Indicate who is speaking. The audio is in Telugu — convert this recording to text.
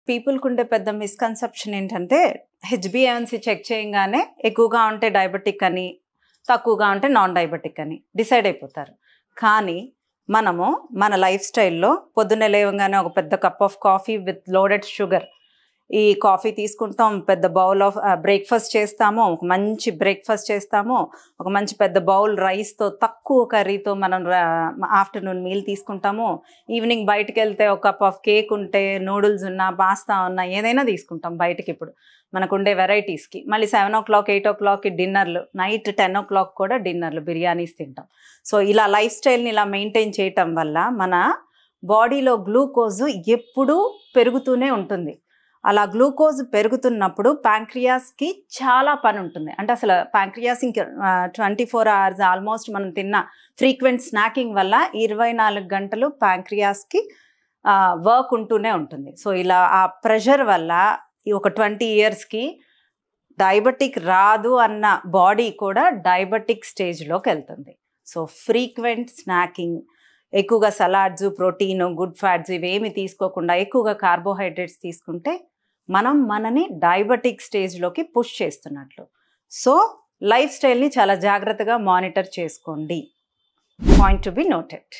Speaker 1: పీపుల్‌కి ఉండే పెద్ద మిస్‌కన్సెప్షన్ ఏంటంటే, హెచ్‌బీఏవన్సీ చెక్ చేయంగానే ఎక్కువగా ఉంటే డయాబెటిక్ అని, తక్కువగా ఉంటే నాన్ డయాబెటిక్ అని డిసైడ్ అయిపోతారు. కానీ మనము మన లైఫ్ స్టైల్‌లో పొద్దున్నే లేవంగానే ఒక పెద్ద cup of coffee with loaded sugar. ఈ కాఫీ తీసుకుంటాం, పెద్ద బౌల్ ఆఫ్ బ్రేక్‌ఫాస్ట్ చేస్తాము, ఒక మంచి బ్రేక్‌ఫాస్ట్ చేస్తాము, ఒక మంచి పెద్ద బౌల్ రైస్‌తో, తక్కువ కర్రీతో మనం ఆఫ్టర్‌నూన్ మీల్ తీసుకుంటాము. ఈవినింగ్ బయటికెళ్తే ఒక కప్ ఆఫ్ కేక్ ఉంటే, నూడిల్స్ ఉన్నా, పాస్తా ఉన్నా ఏదైనా తీసుకుంటాం బయటకిప్పుడు మనకుండే వెరైటీస్‌కి. మళ్ళీ 7:00, 8:00కి డిన్నర్‌లు, నైట్ 10:00 కూడా డిన్నర్‌లు, బిర్యానీస్ తింటాం. సో, ఇలా లైఫ్ స్టైల్‌ని ఇలా మెయింటైన్ చేయటం వల్ల మన బాడీలో గ్లూకోజ్ ఎప్పుడూ పెరుగుతూనే ఉంటుంది. అలా గ్లూకోజ్ పెరుగుతున్నప్పుడు ప్యాంక్రియాస్‌కి చాలా పని ఉంటుంది. అంటే అసలు ప్యాంక్రియాస్ ఇంక 24 అవర్స్ ఆల్మోస్ట్ మనం తిన్న ఫ్రీక్వెంట్ స్నాకింగ్ వల్ల 24 గంటలు ప్యాంక్రియాస్‌కి వర్క్ ఉంటూనే ఉంటుంది. సో, ఇలా ఆ ప్రెషర్ వల్ల ఈ ఒక 20 ఇయర్స్‌కి డయాబెటిక్ రాదు అన్న బాడీ కూడా డయాబెటిక్ స్టేజ్‌లోకెళ్తుంది. సో, ఫ్రీక్వెంట్ స్నాకింగ్, ఎక్కువగా సలాడ్స్, ప్రోటీన్, గుడ్ ఫ్యాట్స్ ఇవేమి తీసుకోకుండా ఎక్కువగా కార్బోహైడ్రేట్స్ తీసుకుంటే మనం మనని డయాబెటిక్ స్టేజ్‌లోకి పుష్ చేస్తున్నట్లు. సో, లైఫ్ స్టైల్‌ని చాలా జాగ్రత్తగా మానిటర్ చేసుకోండి. Point to be noted.